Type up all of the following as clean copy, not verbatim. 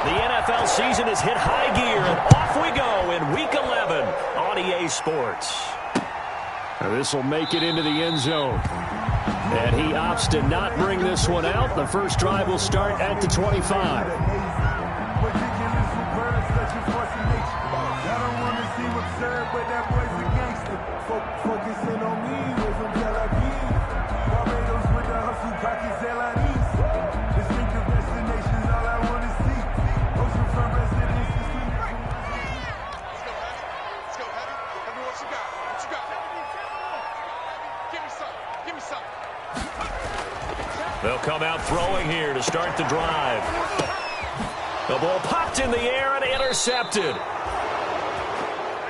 The NFL season has hit high gear, and off we go in Week 11 on EA Sports. This will make it into the end zone. And he opts to not bring this one out. The first drive will start at the 25. They'll come out throwing here to start the drive. The ball popped in the air and intercepted.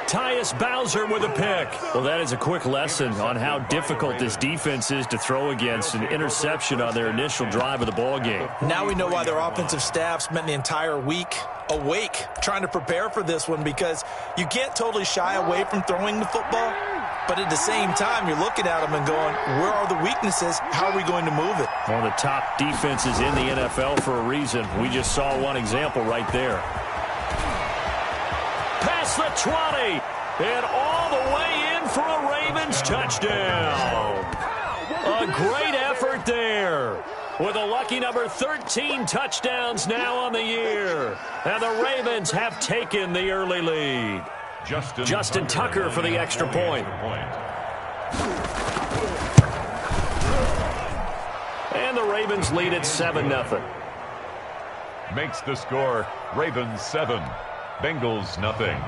Tyus Bowser with a pick. Well, that is a quick lesson on how difficult this defense is to throw against. An interception on their initial drive of the ball game. Now we know why their offensive staff spent the entire week awake trying to prepare for this one, because you can't totally shy away from throwing the football. But at the same time, you're looking at them and going, where are the weaknesses? How are we going to move it? One of the top defenses in the NFL for a reason. We just saw one example right there. Past the 20, and all the way in for a Ravens touchdown. A great effort there, with a lucky number 13 touchdowns now on the year. And the Ravens have taken the early lead. Justin Tucker for the extra point. And the Ravens lead at 7-0. Makes the score Ravens 7, Bengals nothing.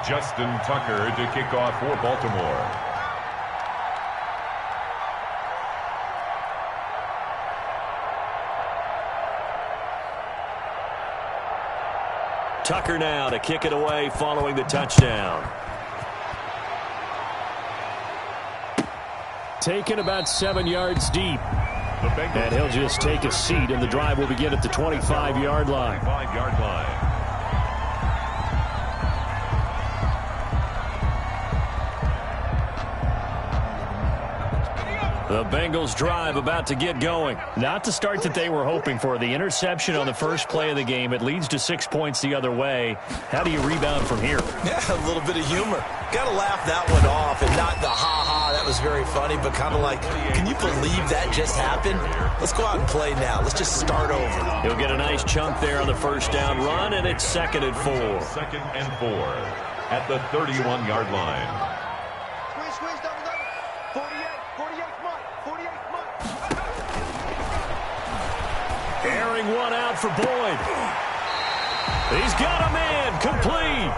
Justin Tucker to kick off for Baltimore. Tucker now to kick it away following the touchdown. Taken about 7 yards deep. And he'll just take a seat, and the drive will begin at the 25-yard line. The Bengals drive about to get going. Not the start that they were hoping for. The interception on the first play of the game. It leads to 6 points the other way. How do you rebound from here? Yeah, a little bit of humor. Got to laugh that one off, and not the ha-ha, that was very funny, but kind of like, can you believe that just happened? Let's go out and play now. Let's just start over. He'll get a nice chunk there on the first down run, and it's 2nd and 4. 2nd and 4 at the 31-yard line. Airing one out for Boyd. He's got a man, complete.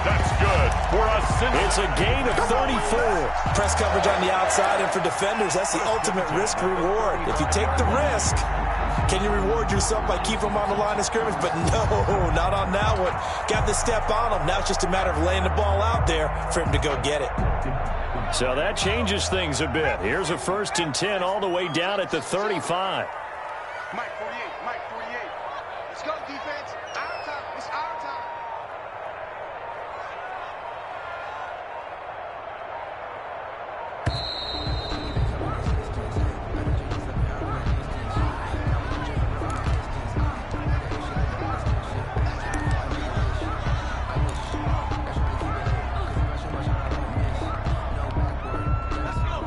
That's good for us. It's a gain of 34. Press coverage on the outside, and for defenders, that's the ultimate risk reward. If you take the risk, can you reward yourself by keeping them on the line of scrimmage? But no, not on that one. Got the step on him. Now it's just a matter of laying the ball out there for him to go get it. So that changes things a bit. Here's a 1st and 10 all the way down at the 35. Mike 48, Mike 48. Let's go, defense. Our time. It's our time.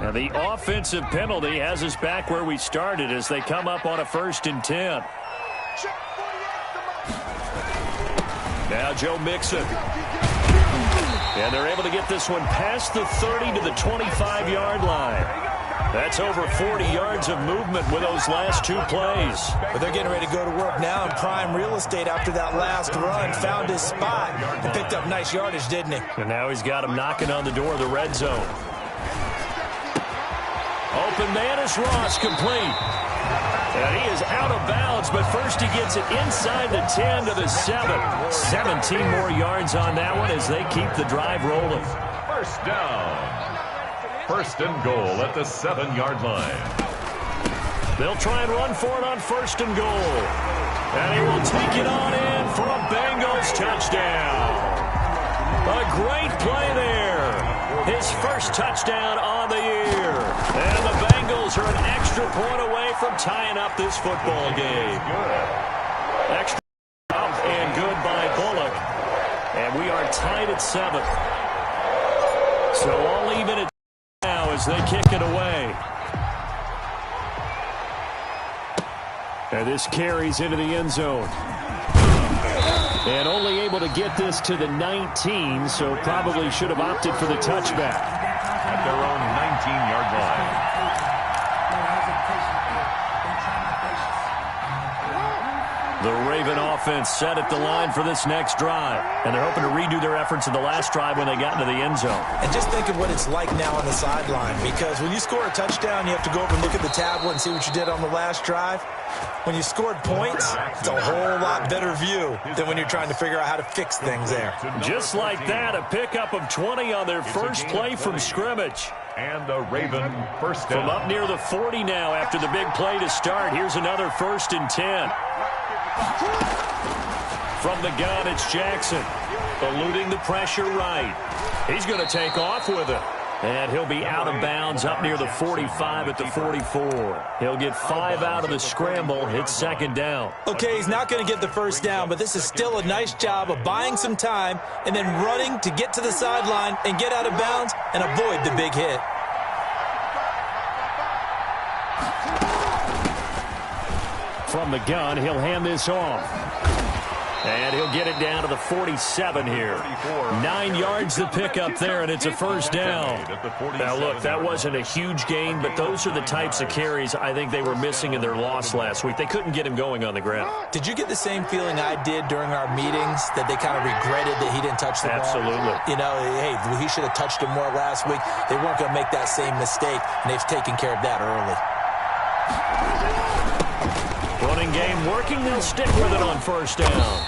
Now the offensive penalty has us back where we started as they come up on a 1st and 10. Now Joe Mixon. And they're able to get this one past the 30 to the 25-yard line. That's over 40 yards of movement with those last 2 plays. But they're getting ready to go to work now in prime real estate after that last run. Found his spot and picked up nice yardage, didn't he? And now he's got him knocking on the door of the red zone. Open man is Ross, complete. And he is out of bounds, but first he gets it inside the 10 to the 7. 17 more yards on that one as they keep the drive rolling. First down. 1st and goal at the 7-yard line. They'll try and run for it on 1st and goal. And he will take it on in for a Bengals touchdown. A great play there. His first touchdown on the year. And the Bengals are an extra point away from tying up this football game. 7. So all even at now as they kick it away. And this carries into the end zone. And only able to get this to the 19, so probably should have opted for the touchback. At their own 19-yard line. The Raven offense set at the line for this next drive. And they're hoping to redo their efforts in the last drive when they got into the end zone. And just think of what it's like now on the sideline, because when you score a touchdown, you have to go over and look at the tablet and see what you did on the last drive. When you scored points, it's a whole lot better view than when you're trying to figure out how to fix things there. Just like that, a pickup of 20 on their first play from scrimmage. And the Raven first down. From up near the 40 now after the big play to start. Here's another 1st and 10. From the gun, it's Jackson. Eluding the pressure right. He's going to take off with it. And he'll be out of bounds up near the 45 at the 44. He'll get 5 out of the scramble. It's 2nd down. Okay, he's not going to get the first down, but this is still a nice job of buying some time and then running to get to the sideline and get out of bounds and avoid the big hit. From the gun, he'll hand this off. And he'll get it down to the 47 here. 9 yards to pick up there, and it's a 1st down. Now, look, that wasn't a huge gain, but those are the types of carries I think they were missing in their loss last week. They couldn't get him going on the ground. Did you get the same feeling I did during our meetings, that they kind of regretted that he didn't touch the ball? Absolutely. You know, hey, he should have touched him more last week. They weren't going to make that same mistake, and they've taken care of that early. Running game working. They'll stick with it on 1st down.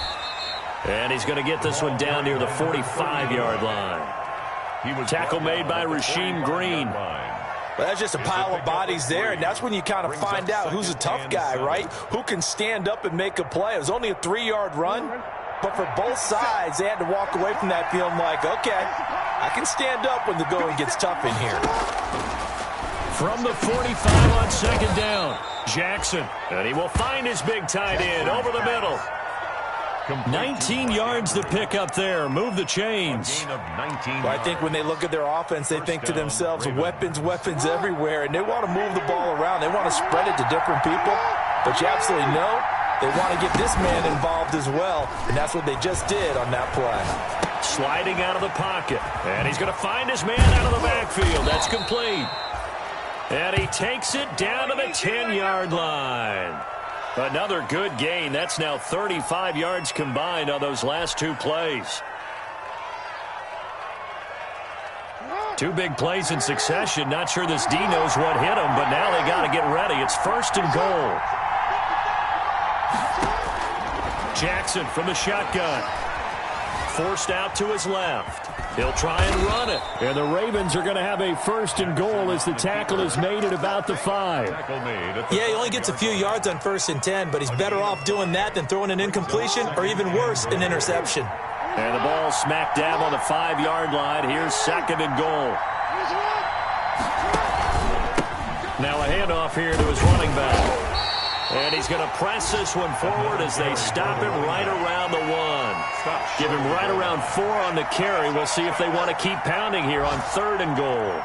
And he's going to get this one down near the 45-yard line. Tackle made by Rasheem Green. Well, that's just a pile of bodies there, and that's when you kind of find out who's a tough guy, right? Who can stand up and make a play. It was only a 3-yard run, but for both sides, they had to walk away from that feeling like, okay, I can stand up when the going gets tough in here. From the 45 on 2nd down, Jackson. And he will find his big tight end over the middle. 19 yards to pick up there. Move the chains. Well, I think when they look at their offense, they think to themselves, weapons everywhere, and they want to move the ball around. They want to spread it to different people. But you absolutely know they want to get this man involved as well, and that's what they just did on that play. Sliding out of the pocket, and he's going to find his man out of the backfield. That's complete. And he takes it down to the 10-yard line. Another good gain. That's now 35 yards combined on those last 2 plays. 2 big plays in succession. Not sure this D knows what hit him, but now they got to get ready. It's 1st and goal. Jackson from the shotgun. Forced out to his left. He'll try and run it. And the Ravens are going to have a 1st and goal as the tackle is made at about the 5. Yeah, he only gets a few yards on 1st and 10, but he's better off doing that than throwing an incompletion or even worse, an interception. And the ball smack dab on the 5-yard line. Here's 2nd and goal. Now a handoff here to his running back. And he's going to press this one forward as they stop him right around the 1. Give him right around 4 on the carry. We'll see if they want to keep pounding here on 3rd and goal.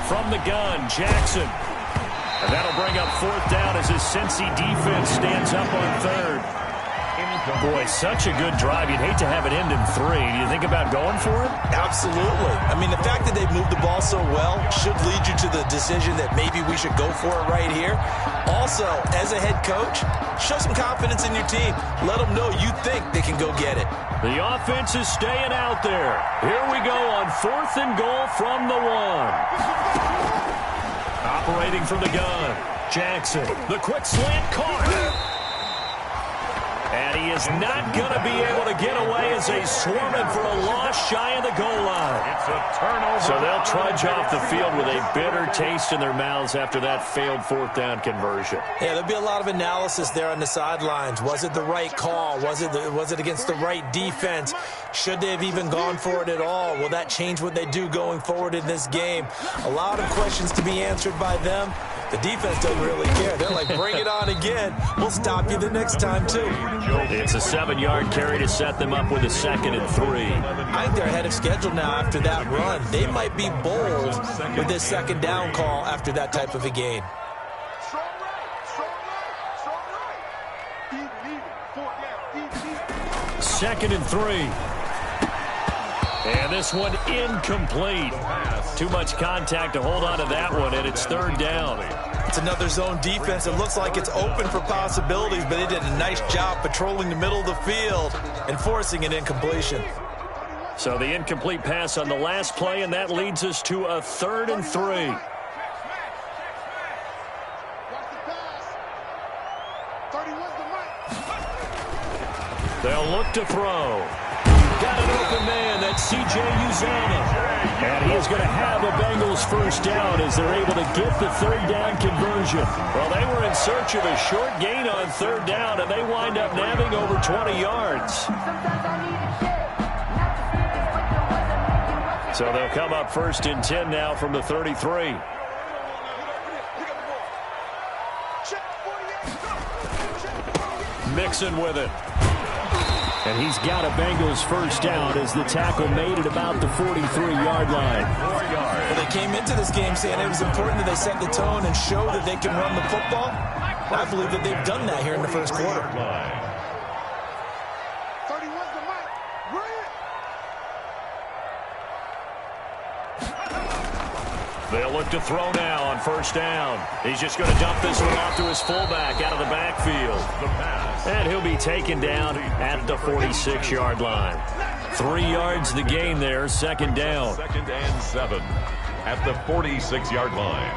From the gun, Jackson. And that'll bring up 4th down as his Cincy defense stands up on 3rd. Boy, such a good drive. You'd hate to have it end in 3. Do you think about going for it? Absolutely. I mean, the fact that they've moved the ball so well should lead you to the decision that maybe we should go for it right here. Also, as a head coach, show some confidence in your team. Let them know you think they can go get it. The offense is staying out there. Here we go on 4th and goal from the 1. Operating from the gun, Jackson. The quick slant caught. And he is not going to be able to get away as they swarm him for a loss shy of the goal line. It's a turnover. So they'll trudge off the field with a bitter taste in their mouths after that failed fourth down conversion. Yeah, there'll be a lot of analysis there on the sidelines. Was it the right call? Was it against the right defense? Should they have even gone for it at all? Will that change what they do going forward in this game? A lot of questions to be answered by them. The defense doesn't really care. They're like, bring it on again. We'll stop you the next time, too. It's a 7-yard carry to set them up with a 2nd and 3. I think they're ahead of schedule now after that run. They might be bold with this second down call after that type of a gain. Strong right, strong right, strong right. Even, fourth down, even. 2nd and 3. And this one incomplete. Too much contact to hold on to that one, and it's 3rd down. It's another zone defense. It looks like it's open for possibilities, but they did a nice job patrolling the middle of the field and forcing an incompletion. So the incomplete pass on the last play, and that leads us to a 3rd and 3. Watch the pass. 31's the mic. They'll look to throw. Got an open man. That's C.J. Uzomah. And he is going to have a Bengals first down as they're able to get the 3rd down conversion. Well, they were in search of a short gain on 3rd down, and they wind up nabbing over 20 yards. So they'll come up 1st and 10 now from the 33. Mixon with it. And he's got a Bengals first down as the tackle made it about the 43-yard line. Well, they came into this game saying it was important that they set the tone and show that they can run the football. I believe that they've done that here in the first quarter. 31's the mic. Run it. They'll look to throw now on 1st down. He's just going to dump this one off to his fullback out of the backfield. And he'll be taken down at the 46-yard line. 3 yards the gain there, 2nd down. 2nd and 7 at the 46-yard line.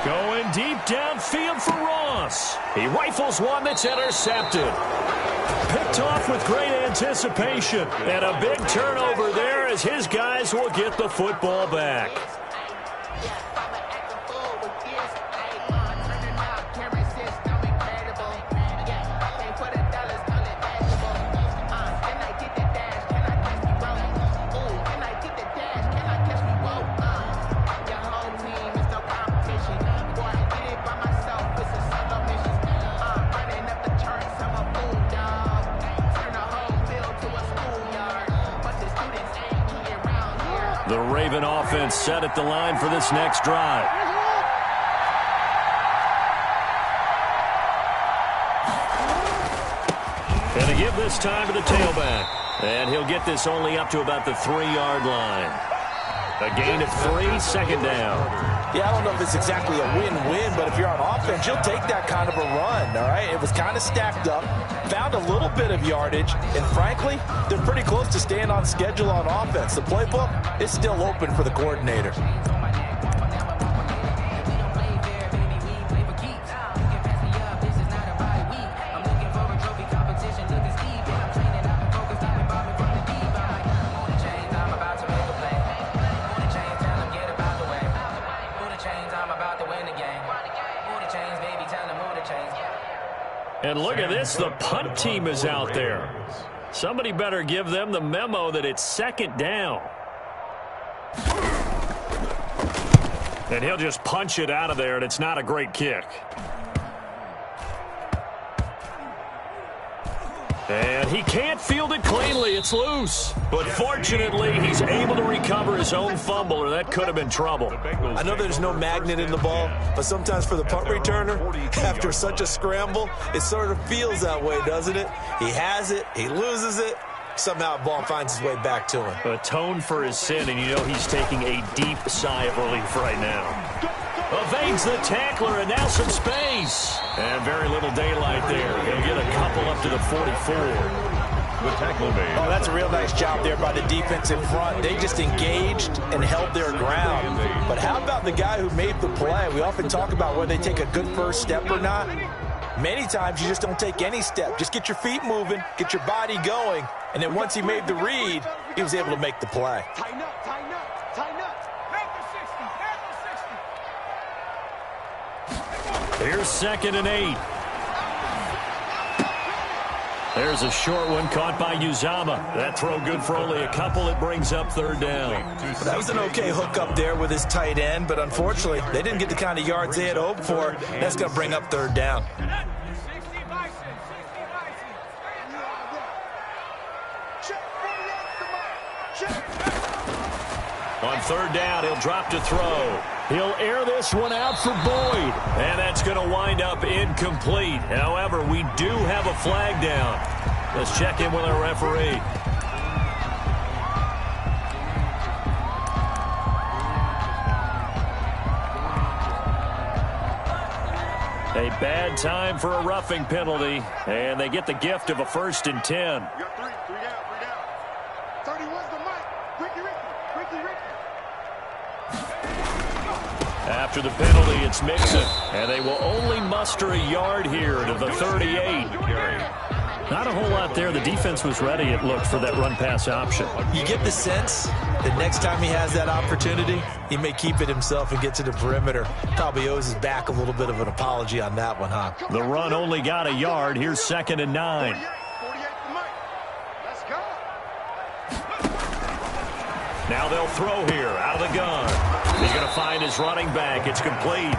Going deep downfield for Ross. He rifles one that's intercepted. Picked off with great anticipation. And a big turnover there as his guys will get the football back. The Raven offense set at the line for this next drive. And to give this time to the tailback. And he'll get this only up to about the 3-yard line. A gain of 3, 2nd down. Yeah, I don't know if it's exactly a win-win, but if you're on offense, you'll take that kind of a run, all right? It was kind of stacked up, found a little bit of yardage, and frankly, they're pretty close to staying on schedule on offense. The playbook is still open for the coordinator. And look at this, the punt team is out there. Somebody better give them the memo that it's 2nd down. And he'll just punch it out of there, and it's not a great kick. And he can't field it cleanly. It's loose. But fortunately, he's able to recover his own fumble, or that could have been trouble. I know there's no magnet in the ball, but sometimes for the punt returner, after such a scramble, it sort of feels that way, doesn't it? He has it, he loses it, somehow the ball finds its way back to him. Atone for his sin, and you know he's taking a deep sigh of relief right now. Evades the tackler, and now some space. And very little daylight there. He'll get a couple up to the 44. The tackle made. Oh, that's a real nice job there by the defensive front. They just engaged and held their ground. But how about the guy who made the play? We often talk about whether they take a good first step or not. Many times you just don't take any step. Just get your feet moving, get your body going, and then once he made the read, he was able to make the play. Tighten up, tighten up, tighten up. Back to 60, back to 60. Here's 2nd and 8. There's a short one caught by Uzama. That throw good for only a couple. It brings up 3rd down. That was an okay hook up there with his tight end, but unfortunately, they didn't get the kind of yards they had hoped for. That's going to bring up 3rd down. 60 Bison, 60 Bison. Check 48 to Mike. Check. On 3rd down, he'll drop to throw. He'll air this one out for Boyd. And that's going to wind up incomplete. However, we do have a flag down. Let's check in with our referee. A bad time for a roughing penalty. And they get the gift of a 1st and 10. You got 3 down, 3 down. 31's the Mike. Ricky. After the penalty, it's Mixon. And they will only muster a yard here to the 38. Not a whole lot there. The defense was ready, it looked, for that run-pass option. You get the sense that next time he has that opportunity, he may keep it himself and get to the perimeter. Probably owes his back a little bit of an apology on that one, huh? The run only got a yard. Here's 2nd and 9. 48 to Mike. Let's go. Now they'll throw here out of the gun. He's going to find his running back. It's complete.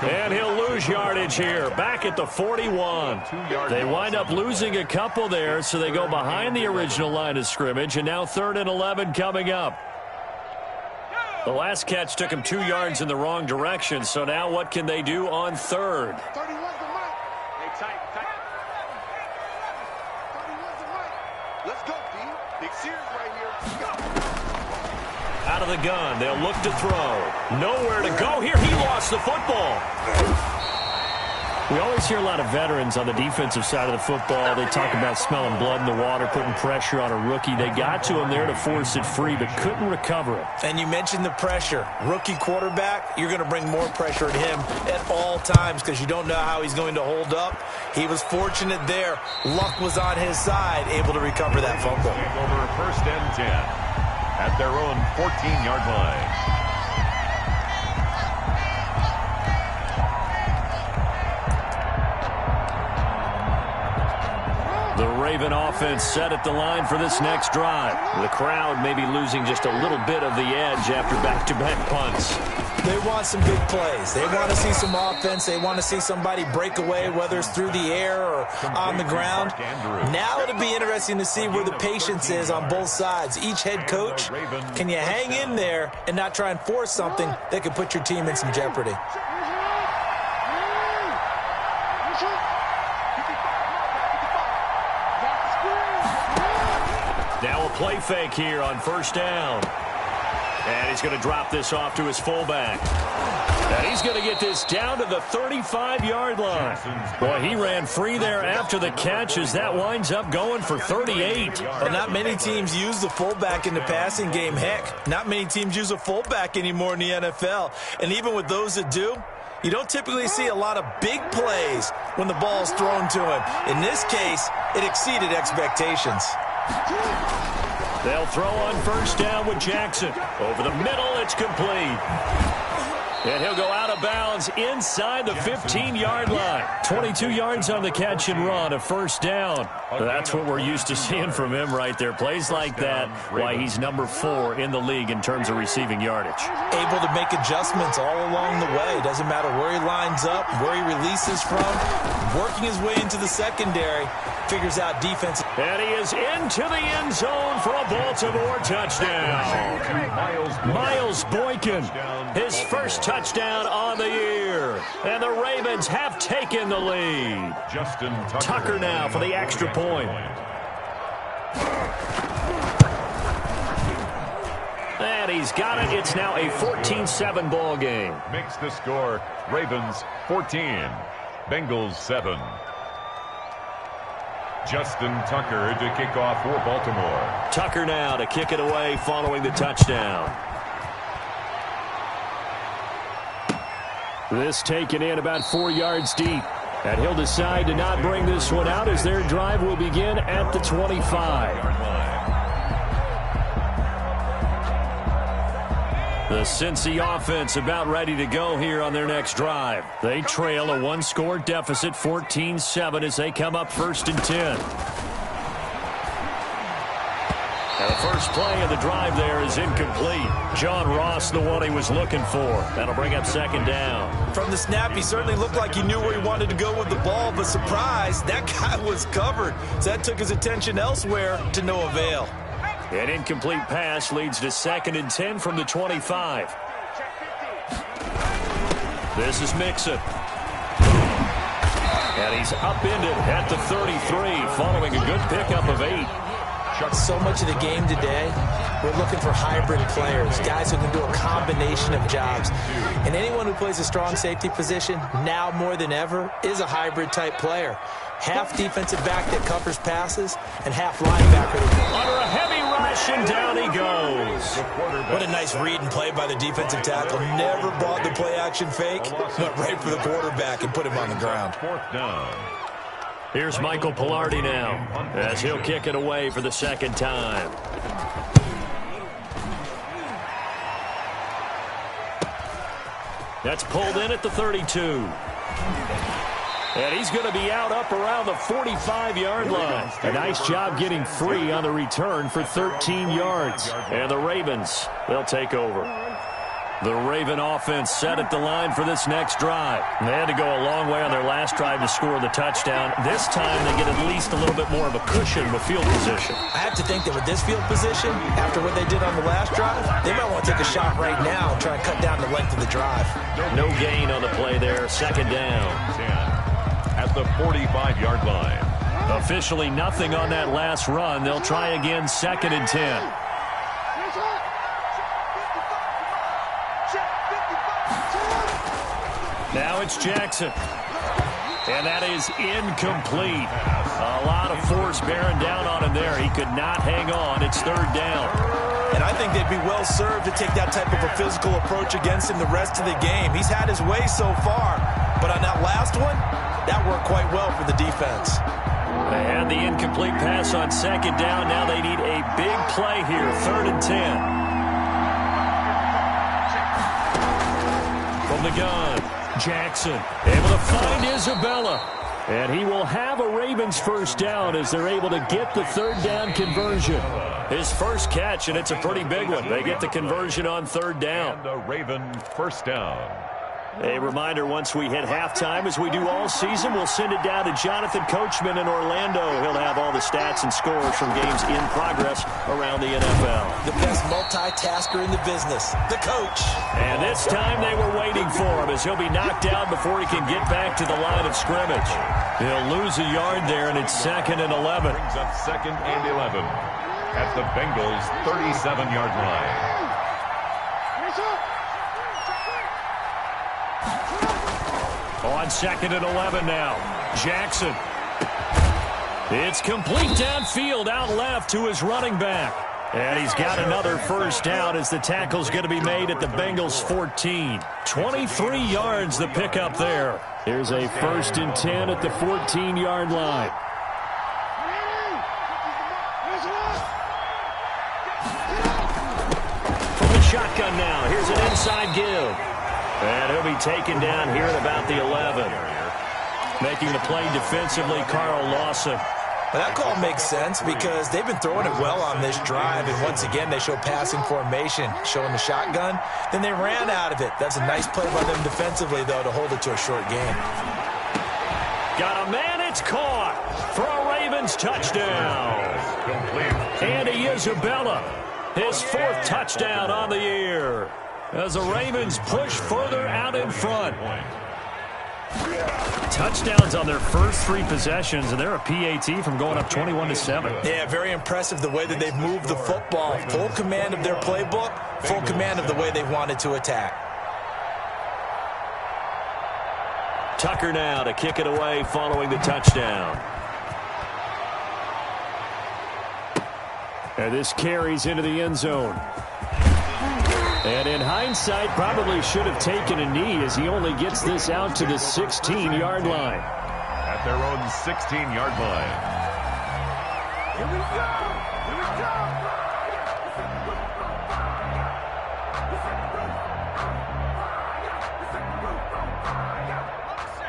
And he'll lose yardage here. Back at the 41. They wind up losing a couple there, so they go behind the original line of scrimmage. And now 3rd and 11 coming up. The last catch took him 2 yards in the wrong direction. So now what can they do on 3rd? 31's the Mike. Hey, tight. 31's the Mike. Let's go, D. Big series right here. Go. Out of the gun. They'll look to throw. Nowhere to go here. He lost the football. We always hear a lot of veterans on the defensive side of the football. They talk about smelling blood in the water, putting pressure on a rookie. They got to him there to force it free, but couldn't recover it. And you mentioned the pressure. Rookie quarterback, you're going to bring more pressure at him at all times because you don't know how he's going to hold up. He was fortunate there. Luck was on his side, able to recover that fumble. Over 1st and 10 at their own 14-yard line. The Raven offense set at the line for this next drive. The crowd may be losing just a little bit of the edge after back-to-back punts. They want some big plays. They want to see some offense. They want to see somebody break away, whether it's through the air or on the ground. Now it'll be interesting to see where the patience is on both sides. Each head coach, can you hang in there and not try and force something that could put your team in some jeopardy? Now a play fake here on 1st down. And he's going to drop this off to his fullback. And he's going to get this down to the 35-yard line. Boy, he ran free there after the catch as that winds up going for 38. Well, not many teams use the fullback in the passing game. Heck, not many teams use a fullback anymore in the NFL. And even with those that do, you don't typically see a lot of big plays when the ball's thrown to him. In this case, it exceeded expectations. They'll throw on 1st down with Jackson. Over the middle, it's complete. And he'll go out of bounds inside the 15-yard line. 22 yards on the catch and run, a 1st down. That's what we're used to seeing from him right there. Plays like that, why he's number 4 in the league in terms of receiving yardage. Able to make adjustments all along the way. Doesn't matter where he lines up, where he releases from. Working his way into the secondary, figures out defense. And he is into the end zone for a Baltimore touchdown. Miles Boykin, his first touchdown on the year. And the Ravens have taken the lead. Justin Tucker now for the extra point. And he's got it. It's now a 14-7 ball game. Makes the score Ravens 14, Bengals 7. Justin Tucker to kick off for Baltimore. Tucker now to kick it away following the touchdown. This taken in about 4 yards deep. And he'll decide to not bring this one out as their drive will begin at the 25. The Cincy offense about ready to go here on their next drive. They trail a one-score deficit, 14-7, as they come up 1st and 10. And the first play of the drive there is incomplete. John Ross, the one he was looking for. That'll bring up 2nd down. From the snap, he certainly looked like he knew where he wanted to go with the ball, but surprise, that guy was covered. So that took his attention elsewhere to no avail. An incomplete pass leads to 2nd and 10 from the 25. This is Mixon. And he's upended at the 33 following a good pickup of 8. So much of the game today, we're looking for hybrid players, guys who can do a combination of jobs. And anyone who plays a strong safety position, now more than ever, is a hybrid type player. Half defensive back that covers passes, and half linebacker. Under a heavy rush, and down he goes. What a nice read and play by the defensive tackle. Never bought the play-action fake, went right for the quarterback and put him on the ground. 4th down. Here's Michael Pilardi now, as he'll kick it away for the 2nd time. That's pulled in at the 32. And he's going to be out up around the 45-yard line. A nice job getting free on the return for 13 yards. And the Ravens, they'll take over. The Raven offense set at the line for this next drive. They had to go a long way on their last drive to score the touchdown. This time they get at least a little bit more of a cushion with field position. I have to think that with this field position, after what they did on the last drive, they might want to take a shot right now and try and cut down the length of the drive. No gain on the play there. 2nd down. 10 at the 45-yard line. Officially nothing on that last run. They'll try again 2nd and 10. Now it's Jackson. And that is incomplete. A lot of force bearing down on him there. He could not hang on. It's 3rd down. And I think they'd be well served to take that type of a physical approach against him the rest of the game. He's had his way so far. But on that last one, that worked quite well for the defense. They had the incomplete pass on 2nd down. Now they need a big play here. 3rd and 10. From the gun, Jackson able to find Isabella. And he will have a Ravens 1st down as they're able to get the 3rd down conversion. His first catch, and it's a pretty big one. They get the conversion on 3rd down. And a Raven 1st down. A reminder, once we hit halftime, as we do all season, we'll send it down to Jonathan Coachman in Orlando. He'll have all the stats and scores from games in progress around the NFL. The best multitasker in the business, the coach. And this time they were waiting for him as he'll be knocked down before he can get back to the line of scrimmage. He'll lose a yard there, and it's 2nd and 11. Brings up 2nd and 11 at the Bengals' 37-yard line. On 2nd and 11 now. Jackson. It's complete downfield, out left to his running back. And he's got another 1st down as the tackle's going to be made at the Bengals' 14. 23 yards the pickup there. Here's a 1st and 10 at the 14-yard line. From the shotgun now, here's an inside give. And he'll be taken down here at about the 11. Making the play defensively, Carl Lawson. Well, that call makes sense because they've been throwing it well on this drive, and once again they show passing formation, showing the shotgun. Then they ran out of it. That's a nice play by them defensively, though, to hold it to a short game. Got a man, it's caught for a Ravens touchdown. Andy Isabella, his 4th touchdown on the year, as the Ravens push further out in front. Touchdowns on their first 3 possessions, and they're a PAT from going up 21-7. Yeah, very impressive the way that they've moved the football. Full command of their playbook, full command of the way they wanted to attack. Tucker now to kick it away following the touchdown. And this carries into the end zone. And in hindsight, probably should have taken a knee as he only gets this out to the 16-yard line. At their own 16-yard line. Here we go! Here we go!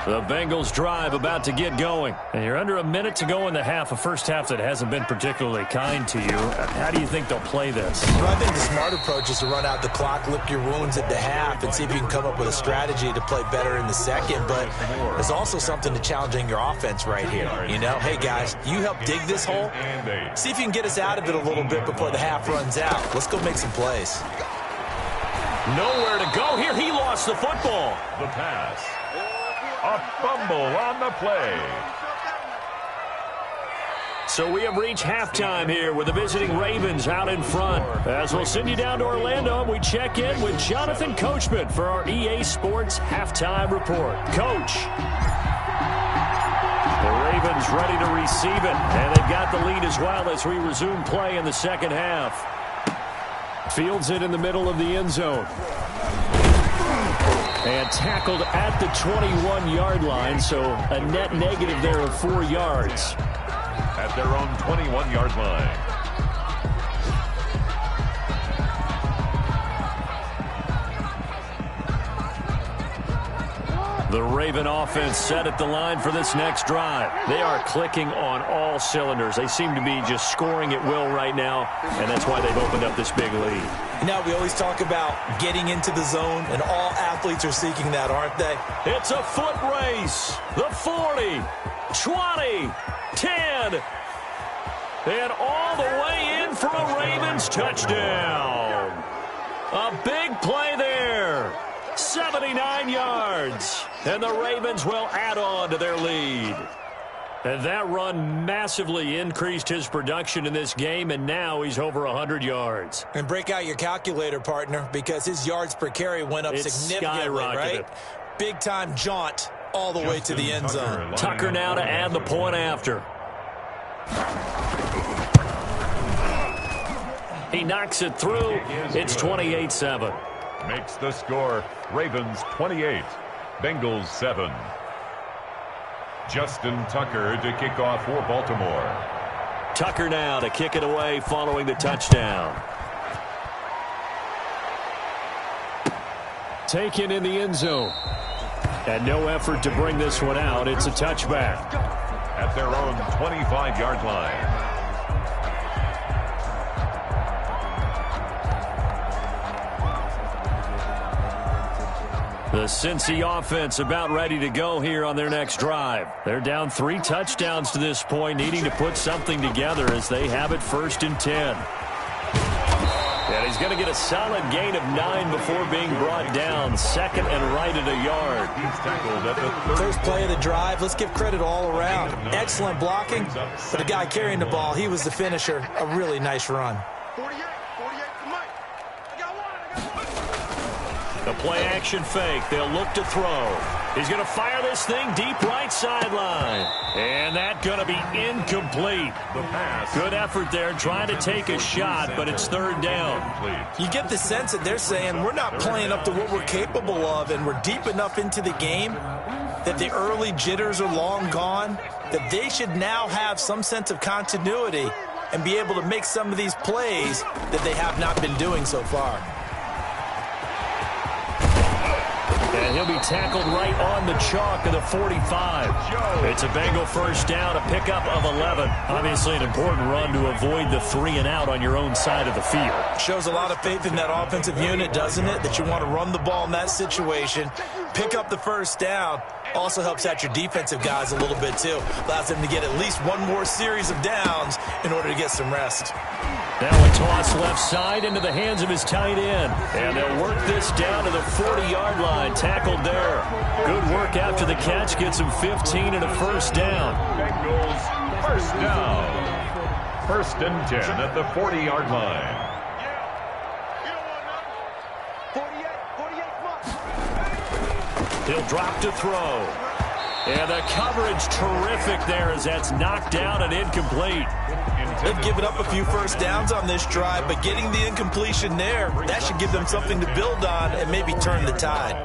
The Bengals drive about to get going. And you're under a minute to go in the half, a first half that hasn't been particularly kind to you. How do you think they'll play this? Well, I think the smart approach is to run out the clock, lick your wounds at the half, and see if you can come up with a strategy to play better in the second. But there's also something to challenging your offense right here. You know, hey, guys, you help dig this hole. See if you can get us out of it a little bit before the half runs out. Let's go make some plays. Nowhere to go here. He lost the football. The pass. A fumble on the play. So we have reached halftime here with the visiting Ravens out in front. As we'll send you down to Orlando, we check in with Jonathan Coachman for our EA Sports Halftime Report. Coach. The Ravens ready to receive it, and they've got the lead as well as we resume play in the second half. Fields it in the middle of the end zone. And tackled at the 21-yard line, so a net negative there of 4 yards. At their own 21-yard line. The Raven offense set at the line for this next drive. They are clicking on all cylinders. They seem to be just scoring at will right now, and that's why they've opened up this big lead. Now, we always talk about getting into the zone, and all athletes are seeking that, aren't they? It's a foot race. The 40, 20, 10, and all the way in for a Ravens touchdown. A big play there. 79 yards. And the Ravens will add on to their lead. And that run massively increased his production in this game, and now he's over 100 yards. And break out your calculator, partner, because his yards per carry went up significantly, right? Big-time jaunt all the way to the end zone. Tucker now to add the point after. He knocks it through. It's 28-7. Makes the score Ravens 28, Bengals 7. Justin Tucker to kick off for Baltimore. Tucker now to kick it away following the touchdown. Taken in the end zone. And no effort to bring this one out. It's a touchback. At their own 25-yard line. The Cincy offense about ready to go here on their next drive. They're down 3 touchdowns to this point, needing to put something together as they have it 1st and 10. And he's going to get a solid gain of 9 before being brought down. 2nd and right at a yard. He's tackled at the First play of the drive. Let's give credit all around. Excellent blocking, but the guy carrying the ball, he was the finisher. A really nice run. 48 to Mike. I got one. The play-action fake. They'll look to throw. He's going to fire this thing deep right sideline. And that's going to be incomplete. The pass. Good effort there trying to take a shot, but it's 3rd down. You get the sense that they're saying we're not playing up to what we're capable of, and we're deep enough into the game that the early jitters are long gone, that they should now have some sense of continuity and be able to make some of these plays that they have not been doing so far. And he'll be tackled right on the chalk of the 45. It's a Bengal first down, a pickup of 11. Obviously an important run to avoid the 3 and out on your own side of the field. Shows a lot of faith in that offensive unit, doesn't it? That you want to run the ball in that situation, pick up the first down. Also helps out your defensive guys a little bit too. Allows them to get at least one more series of downs in order to get some rest. Now a toss left side into the hands of his tight end. And they'll work this down to the 40-yard line. Tackled there. Good work after the catch. Gets him 15 and a first down. Bengals first down. 1st and 10 at the 40-yard line. He'll drop to throw. And the coverage terrific there as that's knocked down and incomplete. They've given up a few first downs on this drive, but getting the incompletion there, that should give them something to build on and maybe turn the tide.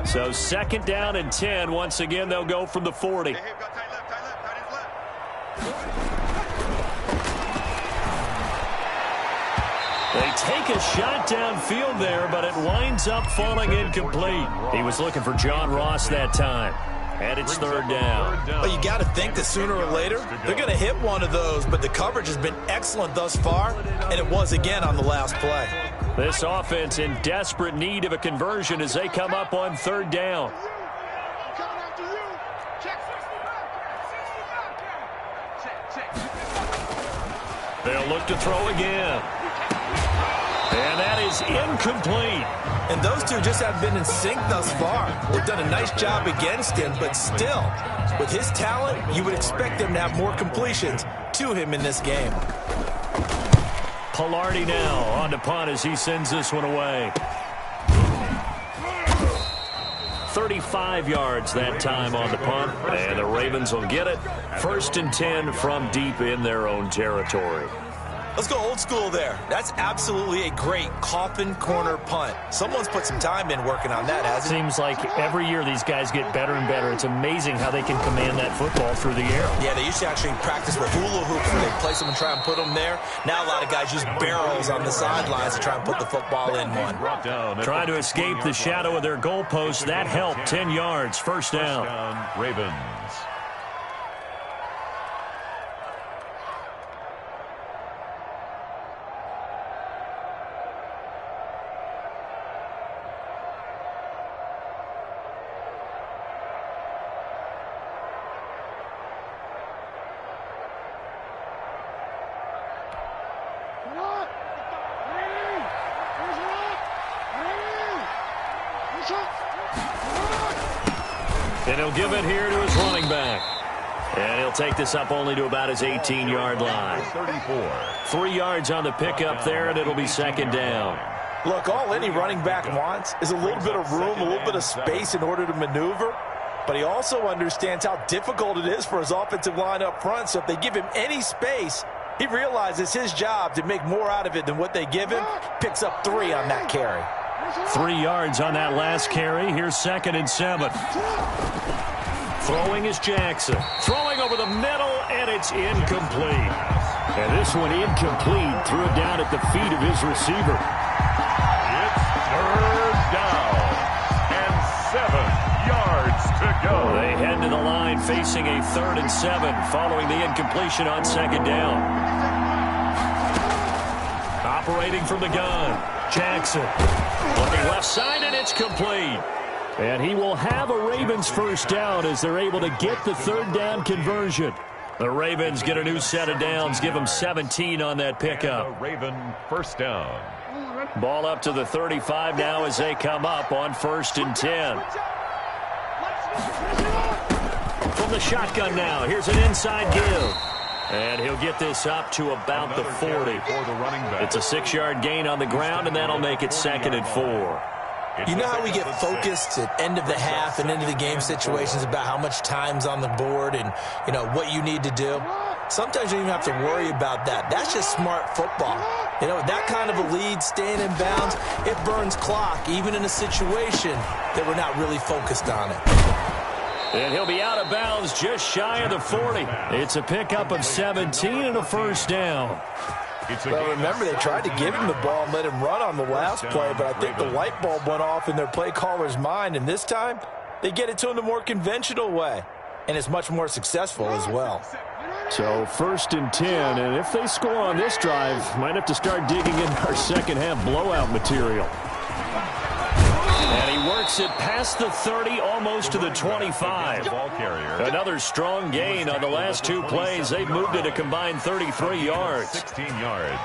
So 2nd down and 10. Once again, they'll go from the 40. Hey, got tight left, tight left, tight left. They take a shot downfield there, but it winds up falling incomplete. He was looking for John Ross that time. And it's 3rd down. Well, you got to think that sooner or later, they're going to hit one of those, but the coverage has been excellent thus far, and it was again on the last play. This offense in desperate need of a conversion as they come up on 3rd down. They'll look to throw again. And that is incomplete. And those two just have been in sync thus far. They've done a nice job against him, but still, with his talent, you would expect them to have more completions to him in this game. Pilardi now on to punt as he sends this one away. 35 yards that time on the punt, and the Ravens will get it. 1st and 10 from deep in their own territory. Let's go old school there. That's absolutely a great coffin corner punt. Someone's put some time in working on that, hasn't it? Seems like every year these guys get better and better. It's amazing how they can command that football through the air. Yeah, they used to actually practice with hula hoops where they place them and try and put them there. Now a lot of guys use barrels on the sidelines to try and put the football in one. Trying to escape the shadow of their goalpost. That helped. 10 yards. 1st down. Ravens. And he'll give it here to his running back. And he'll take this up only to about his 18-yard line. 34. 3 yards on the pickup there, and it'll be 2nd down. Look, all any running back wants is a little bit of room, a little bit of space in order to maneuver. But he also understands how difficult it is for his offensive line up front. So if they give him any space, he realizes his job to make more out of it than what they give him. Picks up 3 on that carry. 3 yards on that last carry. Here's 2nd and 7. Throwing is Jackson. Throwing over the middle, and it's incomplete. And this one incomplete. Threw it down at the feet of his receiver. It's 3rd down and 7 yards to go. They head to the line facing a 3rd and 7 following the incompletion on 2nd down. Operating from the gun, Jackson. Looking left side, and it's complete. And he will have a Ravens 1st down as they're able to get the 3rd down conversion. The Ravens get a new set of downs, give them 17 on that pickup. A Raven 1st down. Ball up to the 35 now as they come up on 1st and 10. From the shotgun now, here's an inside give. And he'll get this up to about the 40. For the running back. It's a 6-yard gain on the ground, and that'll make it 2nd and 4. You know how we get focused at end of the half and into the game situations about how much time's on the board and, you know, what you need to do? Sometimes you don't even have to worry about that. That's just smart football. You know, that kind of a lead, staying in bounds, it burns clock, even in a situation that we're not really focused on it. And he'll be out of bounds just shy of the 40. It's a pickup of 17 and a 1st down. Well, remember, they tried to give him the ball and let him run on the last play, but I think the light bulb went off in their play caller's mind, and this time they get it to him the more conventional way, and it's much more successful as well. So 1st and 10, and if they score on this drive, might have to start digging in our second-half blowout material. And he works it past the 30, almost to the 25. Another strong gain on the last 2 plays. They've moved it a combined 33 yards. 16 yards.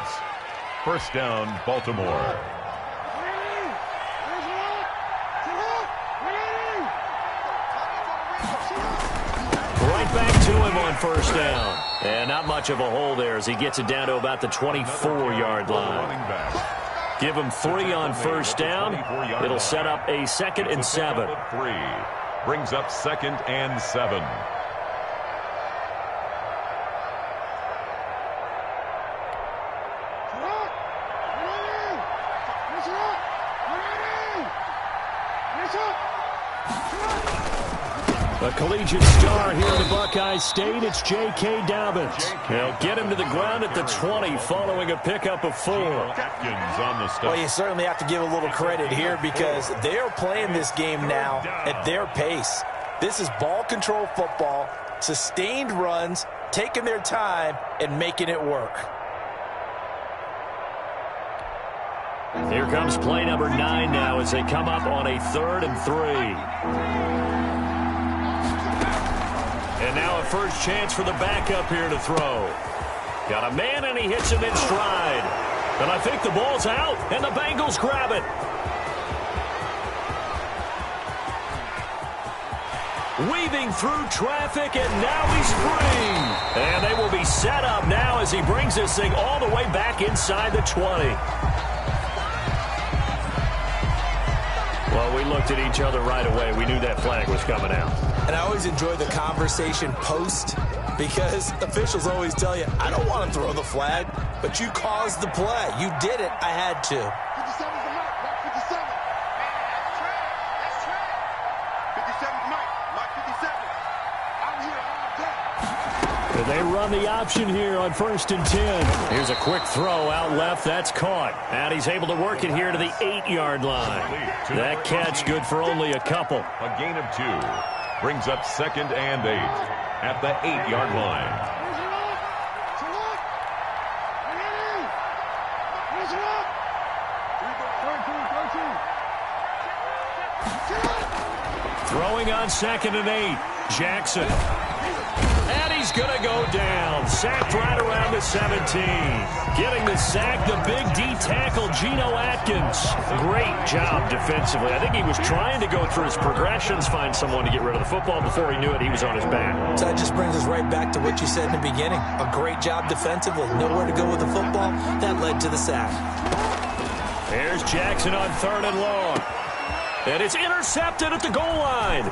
1st down, Baltimore. Right back to him on 1st down. And not much of a hole there as he gets it down to about the 24-yard line. Give him 3 on first down. It'll set up a 2nd and 7. 3. Brings up 2nd and 7. A collegiate star here in the Buckeye State, it's J.K. Dobbins. They'll get him to the ground at the 20 following a pickup of 4. Well, you certainly have to give a little credit here because they are playing this game now at their pace. This is ball control football, sustained runs, taking their time, and making it work. Here comes play number 9 now as they come up on a 3rd and 3. And now a first chance for the backup here to throw. Got a man, and he hits him in stride. And I think the ball's out, and the Bengals grab it. Weaving through traffic, and now he's free. And they will be set up now as he brings this thing all the way back inside the 20. Well, we looked at each other right away. We knew that flag was coming out. And I always enjoy the conversation post because officials always tell you, I don't want to throw the flag, but you caused the play. You did it. I had to. 57's the mark. Mark 57. That's track. 57's Mike. Mike 57. I'm here all day. And they run the option here on 1st and 10. Here's a quick throw out left. That's caught. And he's able to work it here to the 8-yard line. That catch good for only a couple. A gain of 2. Brings up 2nd and 8 at the 8-yard line. Throwing on 2nd and 8. Jackson. And he's going to go down. Sacked right around the 17. Getting the sack, the big D tackle, Geno Atkins. Great job defensively. I think he was trying to go through his progressions, find someone to get rid of the football. Before he knew it, he was on his back. So that just brings us right back to what you said in the beginning. A great job defensively. Nowhere to go with the football. That led to the sack. There's Jackson on 3rd and long. And it's intercepted at the goal line.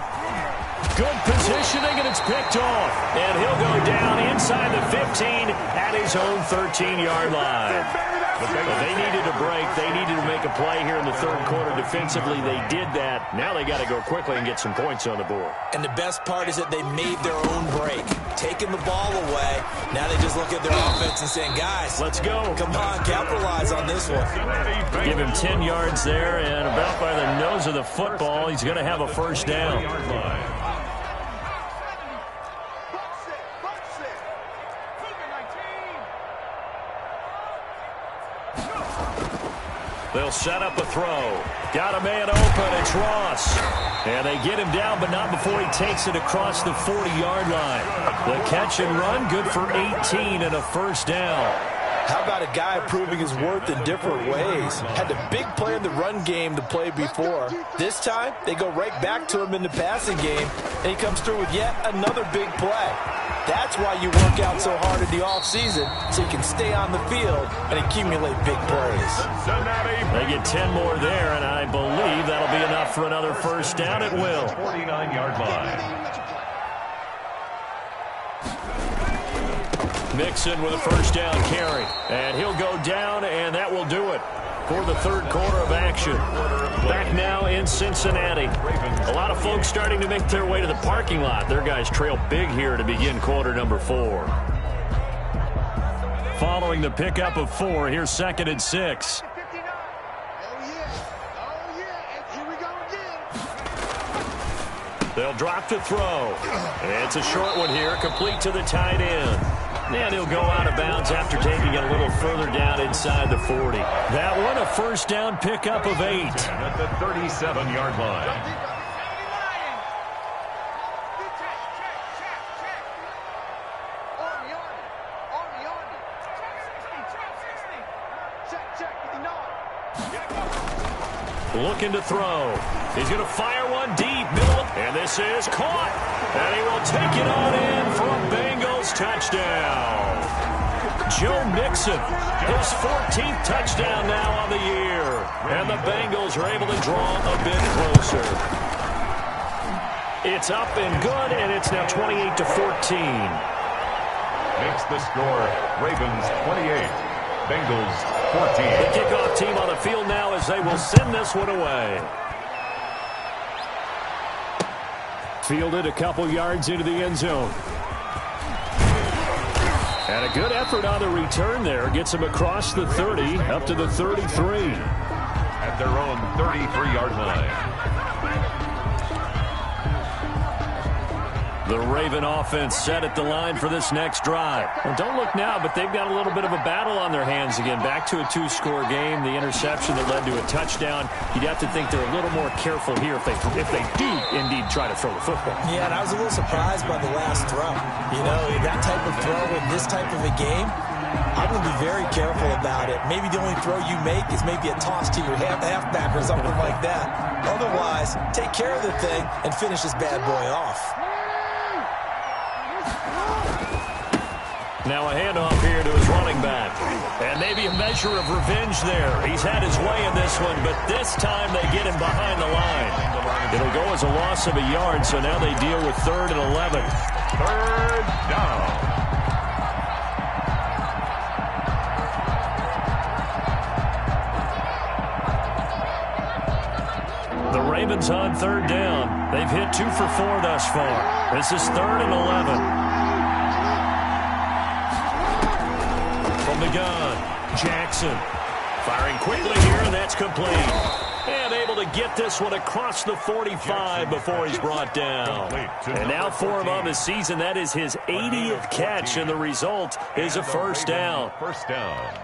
Good positioning, and it's picked off. And he'll go down inside the 15 at his own 13-yard line. But they needed a break. They needed to make a play here in the 3rd quarter defensively. They did that. Now they got to go quickly and get some points on the board. And the best part is that they made their own break. Taking the ball away. Now they just look at their offense and saying, guys, let's go. Come on, capitalize on this one. Give him 10 yards there, and about by the nose of the football, he's going to have a first down. They'll set up a throw. Got a man open. It's Ross. And they get him down, but not before he takes it across the 40-yard line. The catch and run, good for 18 and a first down. How about a guy proving his worth in different ways? Had a big play in the run game to play before. This time, they go right back to him in the passing game, and he comes through with yet another big play. That's why you work out so hard in the offseason, so you can stay on the field and accumulate big plays. They get 10 more there, and I believe that'll be enough for another first down. It will. 49-yard line. Mixon with a first down carry. And he'll go down, and that will do it for the 3rd quarter of action. Back now in Cincinnati. A lot of folks starting to make their way to the parking lot. Their guys trail big here to begin quarter number 4. Following the pickup of 4, here's 2nd and 6. They'll drop to throw. It's a short one here, complete to the tight end. And he'll go out of bounds after taking it a little further down inside the 40. That one, a first down pickup of 8. At the 37-yard line. Looking to throw. He's going to fire one deep. Middle. And this is caught. And he will take it on in for a Bengals touchdown. Joe Mixon, his 14th touchdown now on the year. And the Bengals are able to draw a bit closer. It's up and good, and it's now 28-14. Makes the score Ravens 28, Bengals 14. The kickoff team on the field now as they will send this one away. Fielded a couple yards into the end zone. And a good effort on the return there. Gets him across the 30, up to the 33. At their own 33-yard line. The Raven offense set at the line for this next drive. Well, don't look now, but they've got a little bit of a battle on their hands again. Back to a two-score game. The interception that led to a touchdown. You'd have to think they're a little more careful here if they do indeed try to throw the football. Yeah, and I was a little surprised by the last throw. You know, that type of throw in this type of a game, I'm going to be very careful about it. Maybe the only throw you make is maybe a toss to your halfback or something like that. Otherwise, take care of the thing and finish this bad boy off. Now a handoff here to his running back. And maybe a measure of revenge there. He's had his way in this one, but this time they get him behind the line. It'll go as a loss of a yard, so now they deal with 3rd and 11. 3rd down. The Ravens on 3rd down. They've hit 2 for 4 thus far. This is 3rd and 11. From the gun, Jackson firing quickly here, and that's complete. And able to get this one across the 45 before he's brought down. And now for him on the season, that is his 80th catch, and the result is a first down. First down.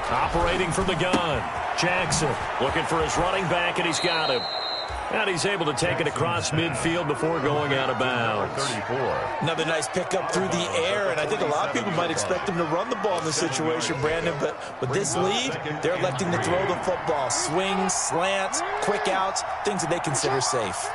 Operating from the gun, Jackson looking for his running back, and he's got him. And he's able to take it across midfield before going out of bounds. 34. Another nice pickup through the air, and I think a lot of people might expect him to run the ball in this situation, Brandon, but with this lead, they're electing to throw the football. Swings, slants, quick outs, things that they consider safe.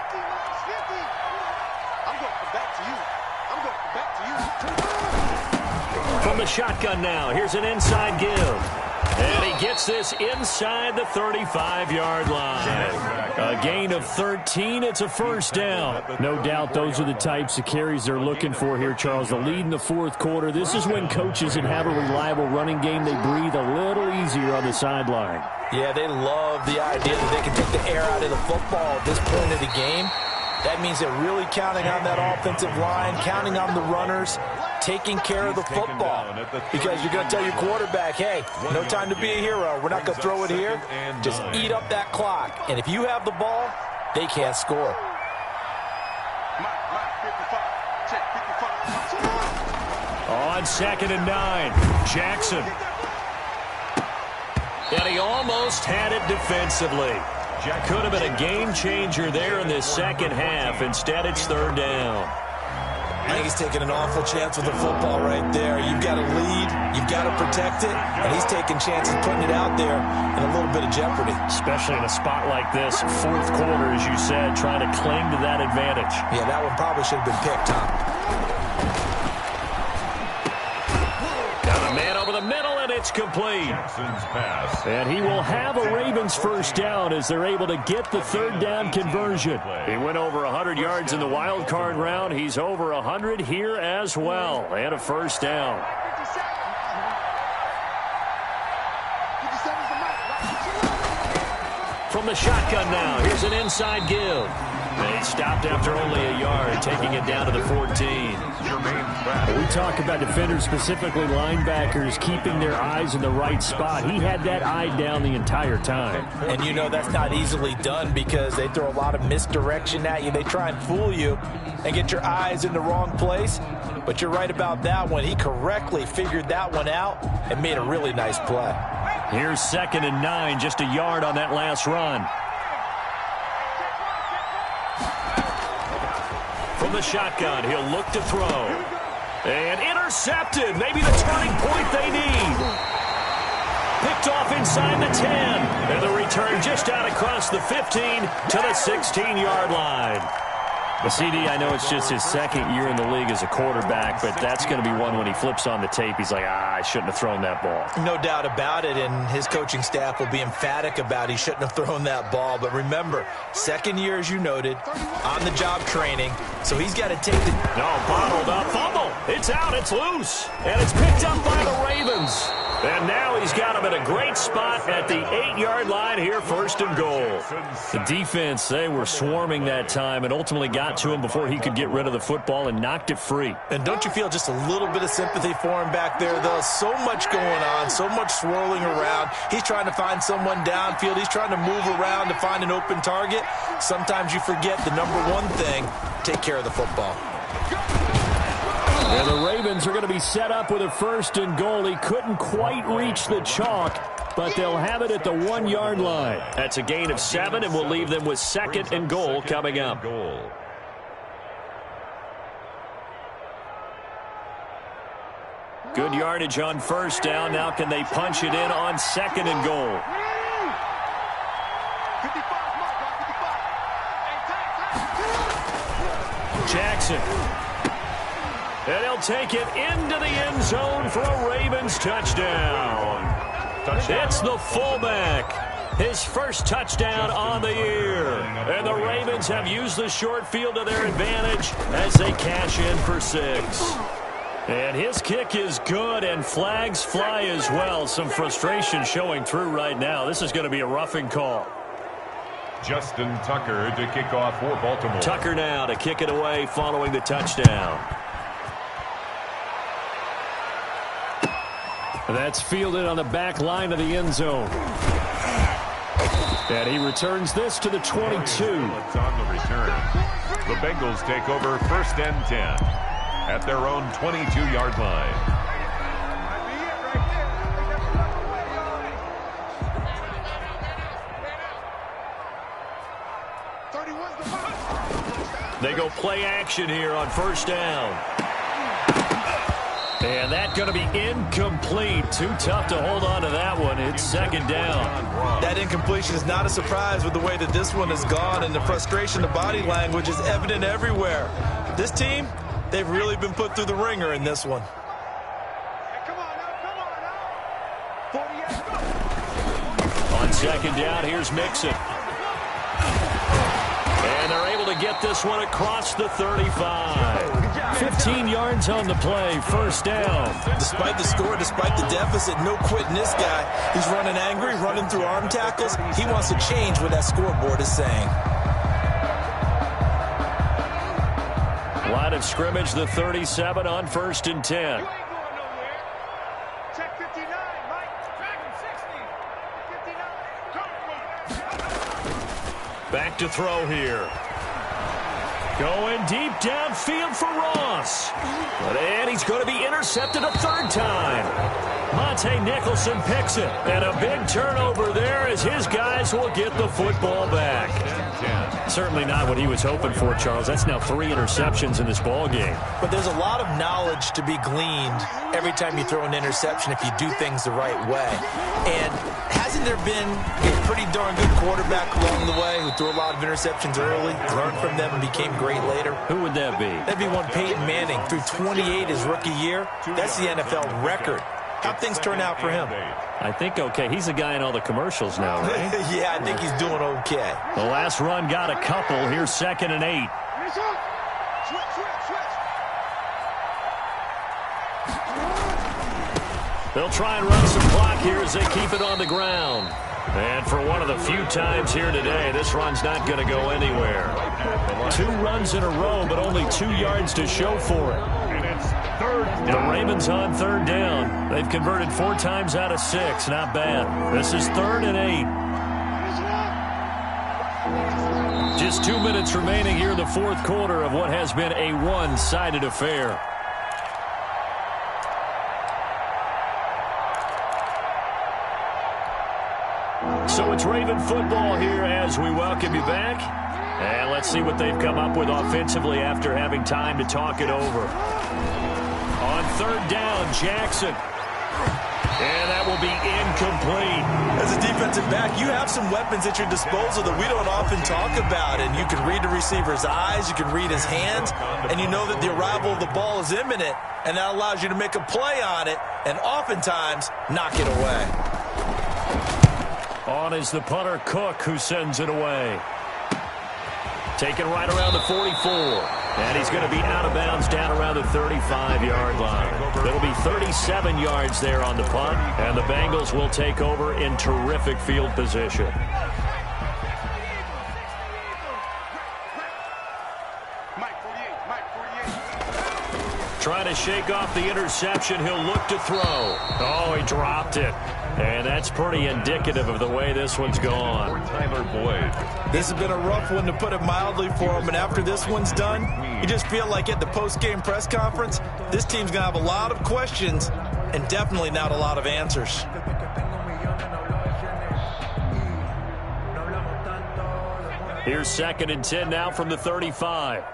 From the shotgun now, here's an inside give. And he gets this inside the 35-yard line. A gain of 13. It's a first down. No doubt those are the types of carries they're looking for here, Charles. The lead in the 4th quarter. This is when coaches that have a reliable running game, they breathe a little easier on the sideline. Yeah, they love the idea that they can take the air out of the football at this point of the game. That means they're really counting on that offensive line, counting on the runners, taking care of the football. Because you're going to tell your quarterback, hey, no time to be a hero. We're not going to throw it here. Just eat up that clock. And if you have the ball, they can't score. On 2nd and 9, Jackson. And he almost had it defensively. Could have been a game changer there in this second half. Instead, it's 3rd down. I think he's taking an awful chance with the football right there. You've got to lead, you've got to protect it, and he's taking chances putting it out there in a little bit of jeopardy. Especially in a spot like this, 4th quarter, as you said, trying to cling to that advantage. Yeah, that one probably should have been picked, Tom. Got a man over the middle, and it's complete. Jackson's pass. And he will have a Ravens first down as they're able to get the 3rd down conversion. He went over 100 yards in the wild card round. He's over 100 here as well. And a first down. From the shotgun now, here's an inside give. And he stopped after only a yard, taking it down to the 14. We talk about defenders, specifically linebackers, keeping their eyes in the right spot. He had that eye down the entire time. And you know that's not easily done because they throw a lot of misdirection at you. They try and fool you and get your eyes in the wrong place. But you're right about that one. He correctly figured that one out and made a really nice play. Here's 2nd and 9, just a yard on that last run. From the shotgun, he'll look to throw. And intercepted. Maybe the turning point they need. picked off inside the 10. And the return just out across the 15 to the 16-yard line. The CD, I know it's just his second year in the league as a quarterback, but that's going to be one when he flips on the tape. He's like, I shouldn't have thrown that ball. No doubt about it, and his coaching staff will be emphatic about he shouldn't have thrown that ball. But remember, second year, as you noted, on-the-job training, so he's got to take the... No, bottled up, fumble. It's out, it's loose, and it's picked up by the Ravens. And now he's got him in a great spot at the 8-yard line here, first and goal. The defense, they were swarming that time and ultimately got to him before he could get rid of the football and knocked it free. And don't you feel just a little bit of sympathy for him back there, though? So much going on, so much swirling around. He's trying to find someone downfield. He's trying to move around to find an open target. Sometimes you forget the number one thing, take care of the football. And the Ravens are going to be set up with a first and goal. He couldn't quite reach the chalk, but they'll have it at the 1-yard line. That's a gain of 7, and we'll leave them with second and goal coming up. Good yardage on first down. Now can they punch it in on second and goal? Jackson. And he'll take it into the end zone for a Ravens touchdown. It's the fullback. His first touchdown on the year. And the Ravens have used the short field to their advantage as they cash in for 6. And his kick is good, and flags fly as well. Some frustration showing through right now. This is going to be a roughing call. Justin Tucker to kick off for Baltimore. Tucker now to kick it away following the touchdown. That's fielded on the back line of the end zone. And he returns this to the 22. It's on the return. The Bengals take over first and 10 at their own 22-yard line. They go play action here on first down. And that's going to be incomplete. Too tough to hold on to that one. It's second down. That incompletion is not a surprise with the way that this one has gone, and the frustration, the body language is evident everywhere. This team, they've really been put through the ringer in this one. On second down, here's Mixon. And they're able to get this one across the 35. 15 yards on the play, first down. Despite the score, despite the deficit, no quitting this guy. He's running angry, running through arm tackles. He wants to change what that scoreboard is saying. Line of scrimmage, the 37 on first and 10. Check 59, Mike. Track 60. 59. Back to throw here. Going deep downfield for Ross. And he's going to be intercepted a third time. Monte Nicholson picks it. And a big turnover there as his guys will get the football back. Certainly not what he was hoping for, Charles. That's now 3 interceptions in this ball game. But there's a lot of knowledge to be gleaned every time you throw an interception if you do things the right way. And hasn't there been a pretty darn good quarterback along the way who threw a lot of interceptions early, learned from them, and became great later? Who would that be? That'd be one Peyton Manning. Threw 28 his rookie year. That's the NFL record. How'd things turn out for him? I think okay. He's a guy in all the commercials now, right? Yeah, I think he's doing okay. The last run got a couple. Here's second and 8. They'll try and run some clock here as they keep it on the ground. And for one of the few times here today, this run's not going to go anywhere. 2 runs in a row, but only 2 yards to show for it. The Ravens on third down. They've converted 4 times out of 6. Not bad. This is 3rd and 8. Just 2 minutes remaining here in the fourth quarter of what has been a one-sided affair. So it's Raven football here as we welcome you back. And let's see what they've come up with offensively after having time to talk it over. On third down, Jackson. And that will be incomplete. As a defensive back, you have some weapons at your disposal that we don't often talk about. And you can read the receiver's eyes, you can read his hands, and you know that the arrival of the ball is imminent, and that allows you to make a play on it and oftentimes knock it away. On is the punter, Cook, who sends it away. Taken right around the 44. And he's going to be out of bounds down around the 35-yard line. It'll be 37 yards there on the punt, and the Bengals will take over in terrific field position. Trying to shake off the interception. He'll look to throw. Oh, he dropped it. And that's pretty indicative of the way this one's gone. Tyler Boyd. This has been a rough one, to put it mildly, for him. And after this one's done, you just feel like at the post-game press conference, this team's going to have a lot of questions and definitely not a lot of answers. Here's 2nd and 10 now from the 35.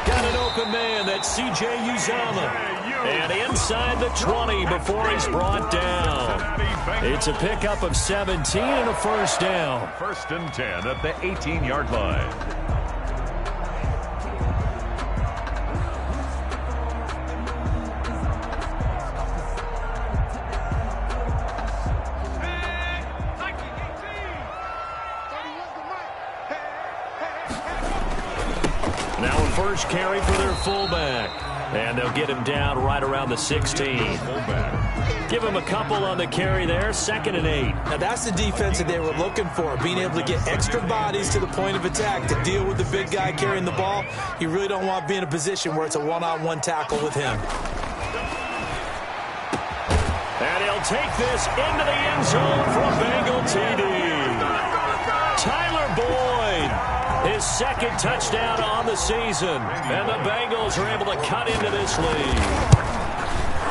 Got an open man. That's C.J. Uzomah. And inside the 20 before he's brought down. It's a pickup of 17 and a first down. 1st and 10 at the 18-yard line. Now a first carry for their fullback. And they'll get him down right around the 16. Give him a couple on the carry there. 2nd and 8. Now that's the defense that they were looking for, being able to get extra bodies to the point of attack to deal with the big guy carrying the ball. You really don't want to be in a position where it's a one-on-one tackle with him. And he'll take this into the end zone for a Bengal TD. Tyler Boyd, his 2nd touchdown on the season. And the Bengals are able to cut into this lead.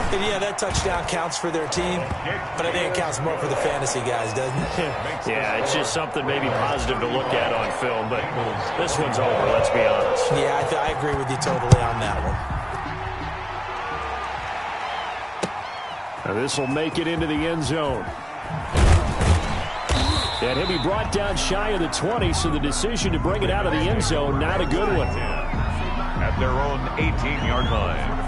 And yeah, that touchdown counts for their team, but I think it counts more for the fantasy guys, doesn't it? Yeah, it's just something maybe positive to look at on film, but this one's over, let's be honest. Yeah, I agree with you totally on that one. Now this will make it into the end zone. And he'll be brought down shy of the 20, so the decision to bring it out of the end zone, not a good one. At their own 18-yard line.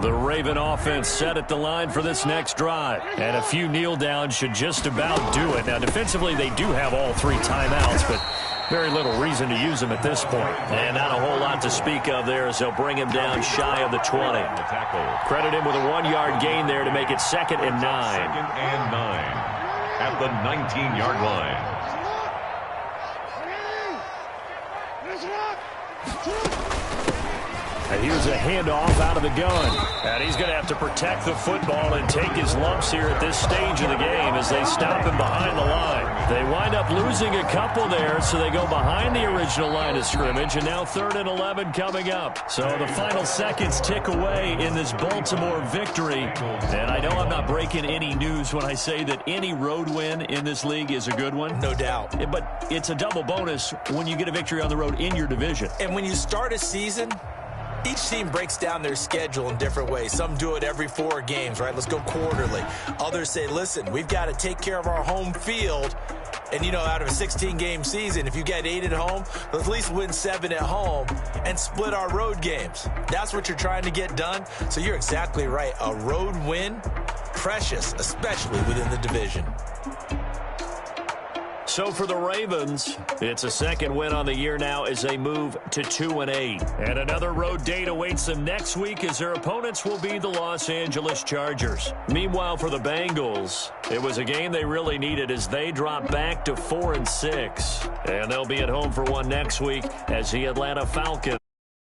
The Raven offense set at the line for this next drive. And a few kneel downs should just about do it. Now, defensively, they do have all 3 timeouts, but very little reason to use them at this point. And not a whole lot to speak of there as they'll bring him down shy of the 20. Credit him with a 1-yard gain there to make it 2nd and 9. 2nd and 9 at the 19-yard line. And here's a handoff out of the gun. And he's going to have to protect the football and take his lumps here at this stage of the game as they stop him behind the line. They wind up losing a couple there, so they go behind the original line of scrimmage, and now 3rd and 11 coming up. So the final seconds tick away in this Baltimore victory. And I know I'm not breaking any news when I say that any road win in this league is a good one. No doubt. But it's a double bonus when you get a victory on the road in your division. And when you start a season, each team breaks down their schedule in different ways. Some do it every 4 games, right? Let's go quarterly. Others say, listen, we've got to take care of our home field. And, you know, out of a 16-game season, if you get 8 at home, let's at least win 7 at home and split our road games. That's what you're trying to get done. So you're exactly right. A road win, precious, especially within the division. So for the Ravens, it's a 2nd win on the year now as they move to 2-8. And another road date awaits them next week as their opponents will be the Los Angeles Chargers. Meanwhile, for the Bengals, it was a game they really needed as they drop back to 4-6. And they'll be at home for one next week as the Atlanta Falcons